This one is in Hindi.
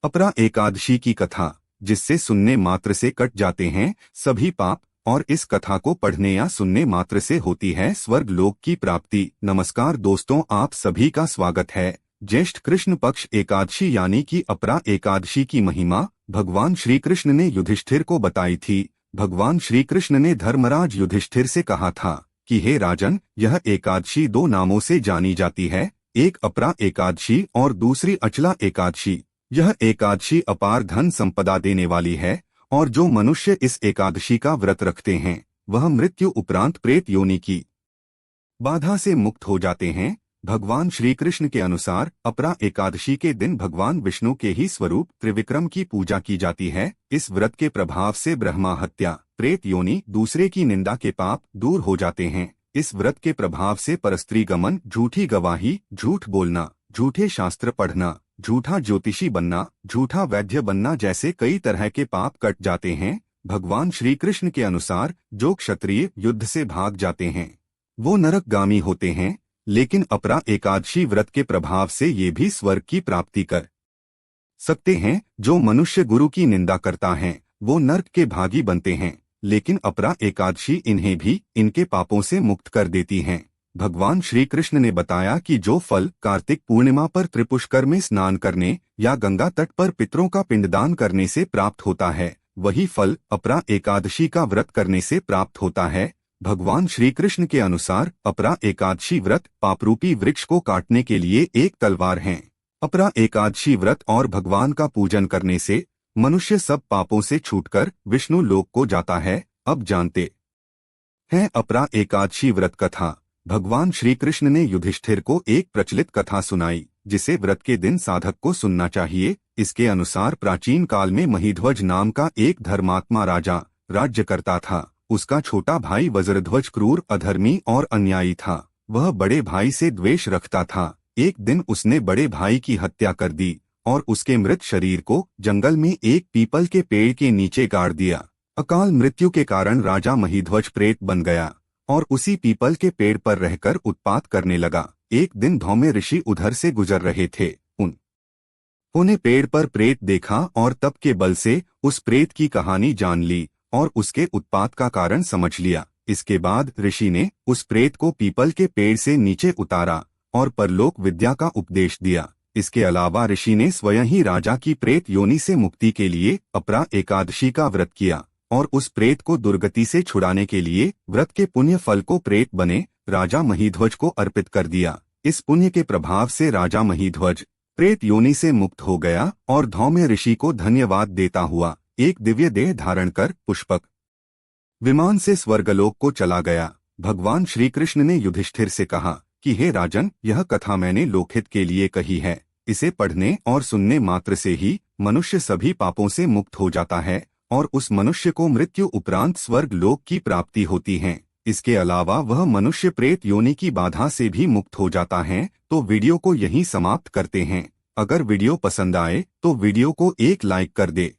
अपरा एकादशी की कथा, जिससे सुनने मात्र से कट जाते हैं सभी पाप, और इस कथा को पढ़ने या सुनने मात्र से होती है स्वर्ग लोक की प्राप्ति। नमस्कार दोस्तों, आप सभी का स्वागत है। ज्येष्ठ कृष्ण पक्ष एकादशी यानी कि अपरा एकादशी की महिमा भगवान श्री कृष्ण ने युधिष्ठिर को बताई थी। भगवान श्री कृष्ण ने धर्मराज युधिष्ठिर से कहा था कि हे राजन, यह एकादशी दो नामों से जानी जाती है, एक अपरा एकादशी और दूसरी अचला एकादशी। यह एकादशी अपार धन संपदा देने वाली है, और जो मनुष्य इस एकादशी का व्रत रखते हैं वह मृत्यु उपरांत प्रेत योनि की बाधा से मुक्त हो जाते हैं। भगवान श्री कृष्ण के अनुसार अपरा एकादशी के दिन भगवान विष्णु के ही स्वरूप त्रिविक्रम की पूजा की जाती है। इस व्रत के प्रभाव से ब्रह्मा हत्या, प्रेत योनि, दूसरे की निंदा के पाप दूर हो जाते हैं। इस व्रत के प्रभाव से परस्त्री गमन, झूठी गवाही, झूठ बोलना, झूठे शास्त्र पढ़ना, झूठा ज्योतिषी बनना, झूठा वैद्य बनना जैसे कई तरह के पाप कट जाते हैं। भगवान श्री कृष्ण के अनुसार जो क्षत्रिय युद्ध से भाग जाते हैं वो नरकगामी होते हैं, लेकिन अपरा एकादशी व्रत के प्रभाव से ये भी स्वर्ग की प्राप्ति कर सकते हैं। जो मनुष्य गुरु की निंदा करता है वो नरक के भागी बनते हैं, लेकिन अपरा एकादशी इन्हें भी इनके पापों से मुक्त कर देती हैं। भगवान श्री कृष्ण ने बताया कि जो फल कार्तिक पूर्णिमा पर त्रिपुष्कर में स्नान करने या गंगा तट पर पितरों का पिंडदान करने से प्राप्त होता है, वही फल अपरा एकादशी का व्रत करने से प्राप्त होता है। भगवान श्री कृष्ण के अनुसार अपरा एकादशी व्रत पापरूपी वृक्ष को काटने के लिए एक तलवार है। अपरा एकादशी व्रत और भगवान का पूजन करने से मनुष्य सब पापों से छूटकर विष्णु लोक को जाता है। अब जानते हैं अपरा एकादशी व्रत कथा। भगवान श्री कृष्ण ने युधिष्ठिर को एक प्रचलित कथा सुनाई, जिसे व्रत के दिन साधक को सुनना चाहिए। इसके अनुसार प्राचीन काल में महिध्वज नाम का एक धर्मात्मा राजा राज्य करता था। उसका छोटा भाई वज्रध्वज क्रूर, अधर्मी और अन्यायी था। वह बड़े भाई से द्वेष रखता था। एक दिन उसने बड़े भाई की हत्या कर दी और उसके मृत शरीर को जंगल में एक पीपल के पेड़ के नीचे गाड़ दिया। अकाल मृत्यु के कारण राजा महिध्वज प्रेत बन गया और उसी पीपल के पेड़ पर रहकर उत्पात करने लगा। एक दिन धौम्य ऋषि उधर से गुजर रहे थे। उन्हें पेड़ पर प्रेत देखा और तप के बल से उस प्रेत की कहानी जान ली और उसके उत्पात का कारण समझ लिया। इसके बाद ऋषि ने उस प्रेत को पीपल के पेड़ से नीचे उतारा और परलोक विद्या का उपदेश दिया। इसके अलावा ऋषि ने स्वयं ही राजा की प्रेत योनि से मुक्ति के लिए अपरा एकादशी का व्रत किया और उस प्रेत को दुर्गति से छुड़ाने के लिए व्रत के पुण्य फल को प्रेत बने राजा महिध्वज को अर्पित कर दिया। इस पुण्य के प्रभाव से राजा महिध्वज प्रेत योनि से मुक्त हो गया और धौम्य ऋषि को धन्यवाद देता हुआ एक दिव्य देह धारण कर पुष्पक विमान से स्वर्गलोक को चला गया। भगवान श्री कृष्ण ने युधिष्ठिर से कहा कि हे राजन, यह कथा मैंने लोकहित के लिए कही है। इसे पढ़ने और सुनने मात्र से ही मनुष्य सभी पापों से मुक्त हो जाता है और उस मनुष्य को मृत्यु उपरांत स्वर्ग लोक की प्राप्ति होती है। इसके अलावा वह मनुष्य प्रेत योनि की बाधा से भी मुक्त हो जाता है। तो वीडियो को यहीं समाप्त करते हैं। अगर वीडियो पसंद आए तो वीडियो को एक लाइक कर दे।